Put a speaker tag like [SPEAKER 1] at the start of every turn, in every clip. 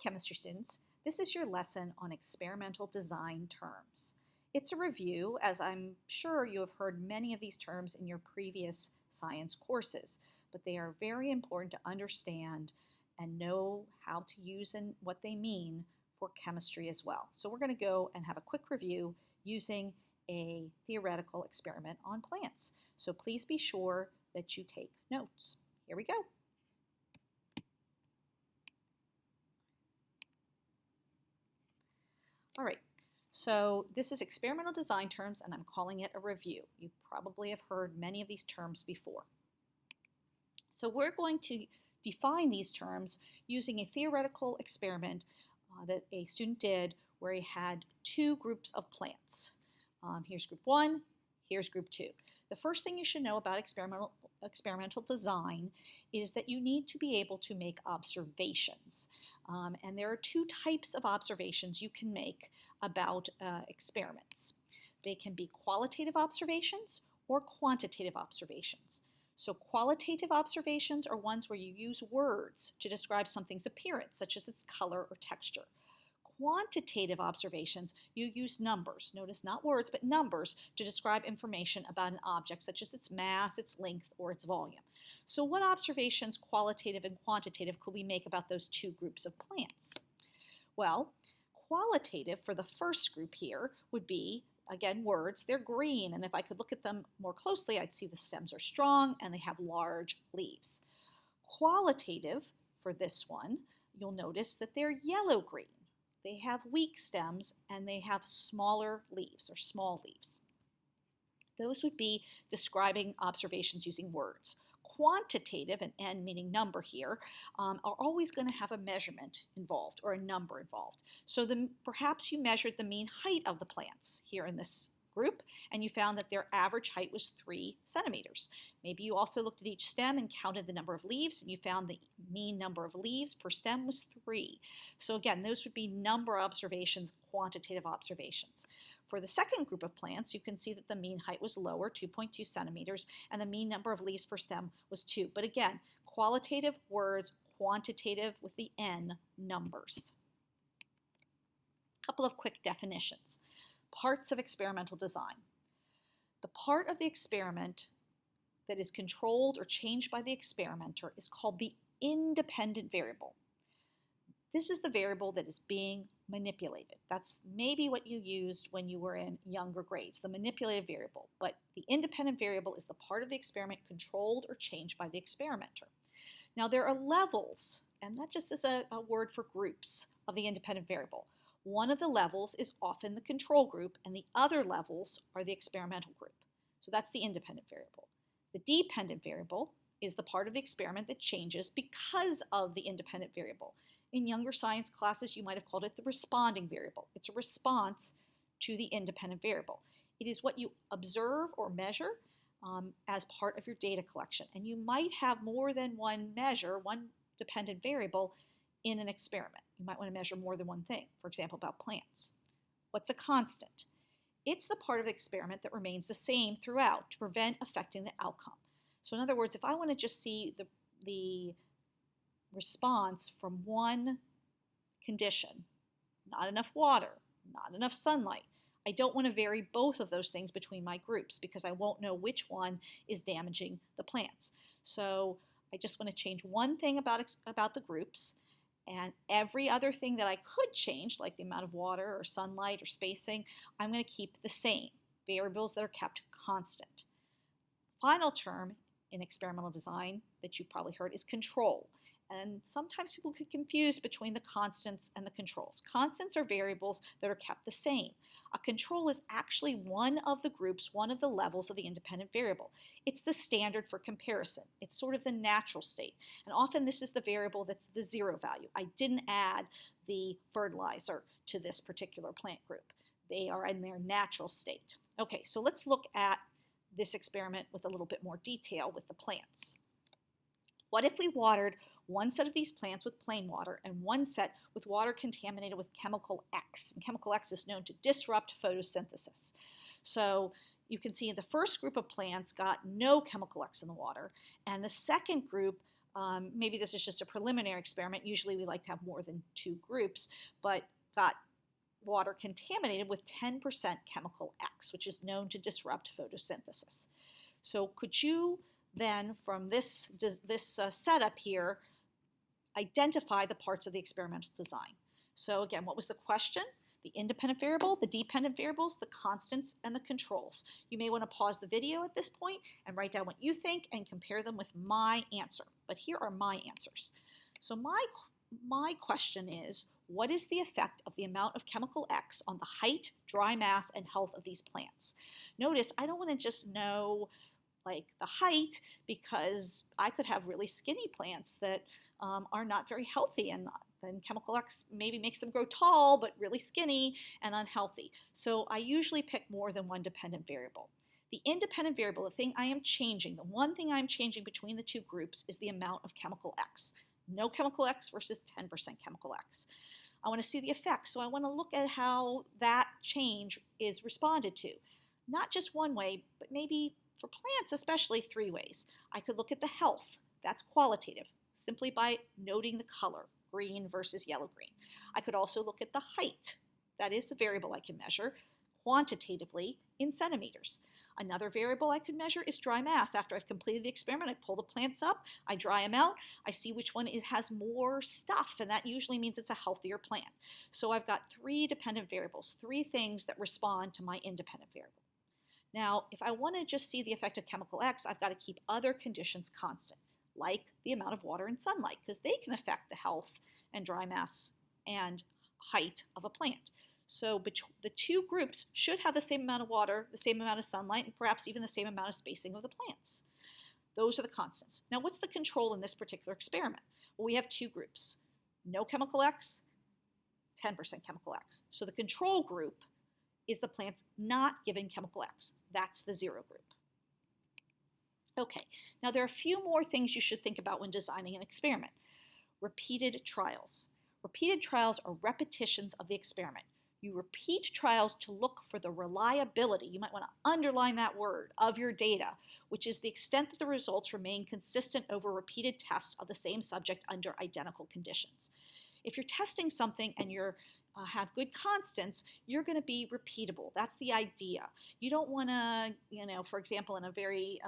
[SPEAKER 1] chemistry students, this is your lesson on experimental design terms. It's a review, as I'm sure you have heard many of these terms in your previous science courses, but they are very important to understand and know how to use and what they mean for chemistry as well. So we're going to go and have a quick review using a theoretical experiment on plants. So please be sure that you take notes. Here we go. All right, so this is experimental design terms, and I'm calling it a review. You probably have heard many of these terms before. So we're going to define these terms using a theoretical experiment that a student did where he had two groups of plants. Here's group 1, here's group 2. The first thing you should know about experimental design is that you need to be able to make observations. And there are two types of observations you can make about experiments. They can be qualitative observations or quantitative observations. So qualitative observations are ones where you use words to describe something's appearance, such as its color or texture. Quantitative observations, you use numbers. Notice not words, but numbers to describe information about an object, such as its mass, its length, or its volume. So what observations, qualitative and quantitative, could we make about those two groups of plants? Well, qualitative for the first group here would be, again, words. They're green, and if I could look at them more closely, I'd see the stems are strong and they have large leaves. Qualitative for this one, you'll notice that they're yellow-green. They have weak stems and they have smaller leaves or small leaves. Those would be describing observations using words. Quantitative, and N meaning number here, are always going to have a measurement involved or a number involved. So perhaps you measured the mean height of the plants here in this group, and you found that their average height was 3 centimeters. Maybe you also looked at each stem and counted the number of leaves, and you found the mean number of leaves per stem was 3. So again, those would be number observations, quantitative observations. For the second group of plants, you can see that the mean height was lower, 2.2 centimeters, and the mean number of leaves per stem was 2. But again, qualitative words, quantitative with the N, numbers. A couple of quick definitions. Parts of experimental design. The part of the experiment that is controlled or changed by the experimenter is called the independent variable. This is the variable that is being manipulated. That's maybe what you used when you were in younger grades, the manipulated variable. But the independent variable is the part of the experiment controlled or changed by the experimenter. Now there are levels, and that just is a word for groups of the independent variable. One of the levels is often the control group, and the other levels are the experimental group. So that's the independent variable. The dependent variable is the part of the experiment that changes because of the independent variable. In younger science classes, you might have called it the responding variable. It's a response to the independent variable. It is what you observe or measure as part of your data collection. And you might have more than one measure, one dependent variable in an experiment. You might want to measure more than one thing, for example, about plants. What's a constant? It's the part of the experiment that remains the same throughout to prevent affecting the outcome. So in other words, if I want to just see the response from one condition, not enough water, not enough sunlight, I don't want to vary both of those things between my groups because I won't know which one is damaging the plants. So I just want to change one thing about the groups, and every other thing that I could change, like the amount of water or sunlight or spacing, I'm going to keep the same, variables that are kept constant. Final term in experimental design that you've probably heard is control. And sometimes people get confused between the constants and the controls. Constants are variables that are kept the same. A control is actually one of the groups, one of the levels of the independent variable. It's the standard for comparison. It's sort of the natural state. And often this is the variable that's the zero value. I didn't add the fertilizer to this particular plant group. They are in their natural state. Okay, so let's look at this experiment with a little bit more detail with the plants. What if we watered one set of these plants with plain water and one set with water contaminated with chemical X? And chemical X is known to disrupt photosynthesis. So you can see the first group of plants got no chemical X in the water, and the second group maybe this is just a preliminary experiment. Usually we like to have more than 2 groups, but got water contaminated with 10% chemical X, which is known to disrupt photosynthesis. So could you then, from this setup here, identify the parts of the experimental design? So again, what was the question? The independent variable, the dependent variables, the constants, and the controls. You may want to pause the video at this point and write down what you think and compare them with my answer. But here are my answers. So my question is, what is the effect of the amount of chemical X on the height, dry mass, and health of these plants? Notice I don't want to just know like the height, because I could have really skinny plants that are not very healthy, and then chemical X maybe makes them grow tall but really skinny and unhealthy. So I usually pick more than one dependent variable. The independent variable, the thing I am changing, the one thing I'm changing between the 2 groups is the amount of chemical X. No chemical X versus 10% chemical X. I want to see the effect, so I want to look at how that change is responded to. Not just one way, but maybe for plants especially 3 ways. I could look at the health. That's qualitative, simply by noting the color, green versus yellow-green. I could also look at the height. That is a variable I can measure quantitatively in centimeters. Another variable I could measure is dry mass. After I've completed the experiment, I pull the plants up, I dry them out, I see which one has more stuff, and that usually means it's a healthier plant. So I've got 3 dependent variables, 3 things that respond to my independent variable. Now, if I want to just see the effect of chemical X, I've got to keep other conditions constant, like the amount of water and sunlight, because they can affect the health and dry mass and height of a plant. So the 2 groups should have the same amount of water, the same amount of sunlight, and perhaps even the same amount of spacing of the plants. Those are the constants. Now, what's the control in this particular experiment? Well, we have 2 groups. No chemical X, 10% chemical X. So the control group is the plants not given chemical X. That's the 0 group. Okay, now there are a few more things you should think about when designing an experiment. Repeated trials. Repeated trials are repetitions of the experiment. You repeat trials to look for the reliability, you might want to underline that word, of your data, which is the extent that the results remain consistent over repeated tests of the same subject under identical conditions. If you're testing something and you're have good constants, you're going to be repeatable. That's the idea. You don't want to, for example, in a very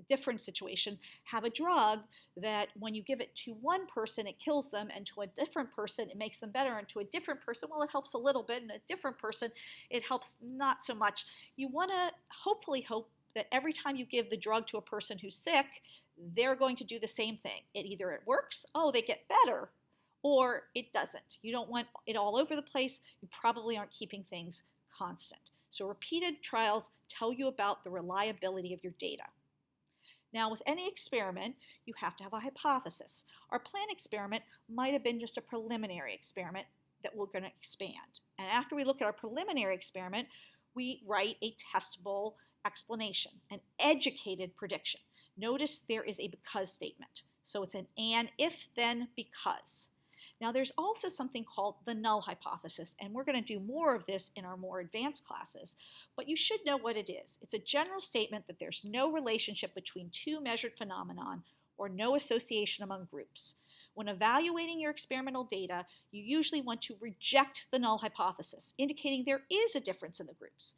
[SPEAKER 1] different situation, have a drug that when you give it to one person, it kills them, and to a different person, it makes them better, and to a different person, well, it helps a little bit, and a different person, it helps not so much. You want to hopefully hope that every time you give the drug to a person who's sick, they're going to do the same thing. Either it works, oh, they get better, or it doesn't. You don't want it all over the place. You probably aren't keeping things constant. So repeated trials tell you about the reliability of your data. Now, with any experiment, you have to have a hypothesis. Our plant experiment might have been just a preliminary experiment that we're going to expand. And after we look at our preliminary experiment, we write a testable explanation, an educated prediction. Notice there is a because statement. So it's an and, if, then, because. Now, there's also something called the null hypothesis, and we're going to do more of this in our more advanced classes, but you should know what it is. It's a general statement that there's no relationship between 2 measured phenomenon or no association among groups. When evaluating your experimental data, you usually want to reject the null hypothesis, indicating there is a difference in the groups.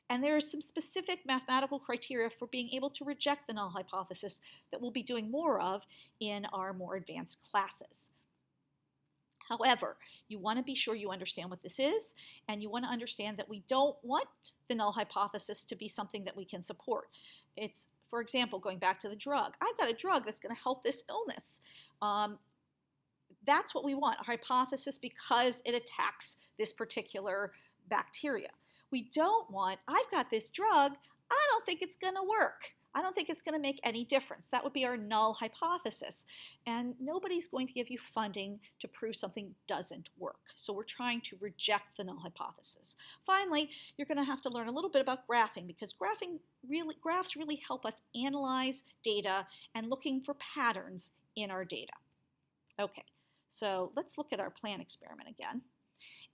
[SPEAKER 1] And there are some specific mathematical criteria for being able to reject the null hypothesis that we'll be doing more of in our more advanced classes. However, you want to be sure you understand what this is, and you want to understand that we don't want the null hypothesis to be something that we can support. It's, for example, going back to the drug. I've got a drug that's going to help this illness. That's what we want, a hypothesis because it attacks this particular bacteria. We don't want, I've got this drug, I don't think it's going to work. I don't think it's going to make any difference. That would be our null hypothesis. And nobody's going to give you funding to prove something doesn't work. So we're trying to reject the null hypothesis. Finally, you're going to have to learn a little bit about graphing, because graphs really help us analyze data and looking for patterns in our data. Okay, so let's look at our plant experiment again.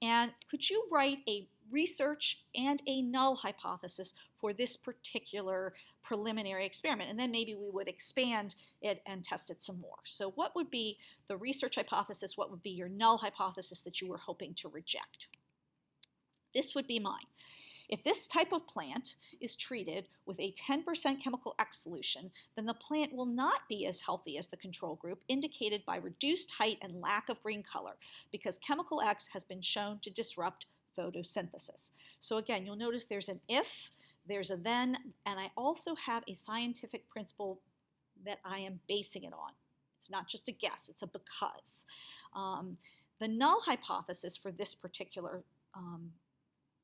[SPEAKER 1] And could you write a research and a null hypothesis for this particular preliminary experiment? And then maybe we would expand it and test it some more. So what would be the research hypothesis? What would be your null hypothesis that you were hoping to reject? This would be mine. If this type of plant is treated with a 10% chemical X solution, then the plant will not be as healthy as the control group, indicated by reduced height and lack of green color, because chemical X has been shown to disrupt photosynthesis. So again, you'll notice there's an if, there's a then, and I also have a scientific principle that I am basing it on. It's not just a guess, it's a because. The null hypothesis for this particular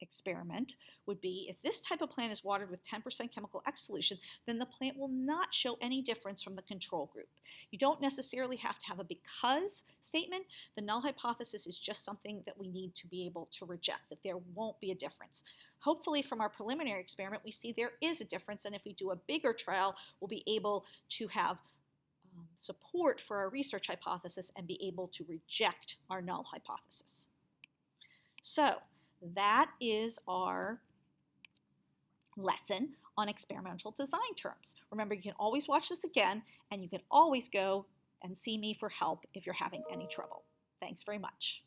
[SPEAKER 1] experiment would be, if this type of plant is watered with 10% chemical X solution, then the plant will not show any difference from the control group. You don't necessarily have to have a because statement. The null hypothesis is just something that we need to be able to reject, that there won't be a difference. Hopefully from our preliminary experiment, we see there is a difference, and if we do a bigger trial, we'll be able to have support for our research hypothesis and be able to reject our null hypothesis. So that is our lesson on experimental design terms. Remember, you can always watch this again, and you can always go and see me for help if you're having any trouble. Thanks very much.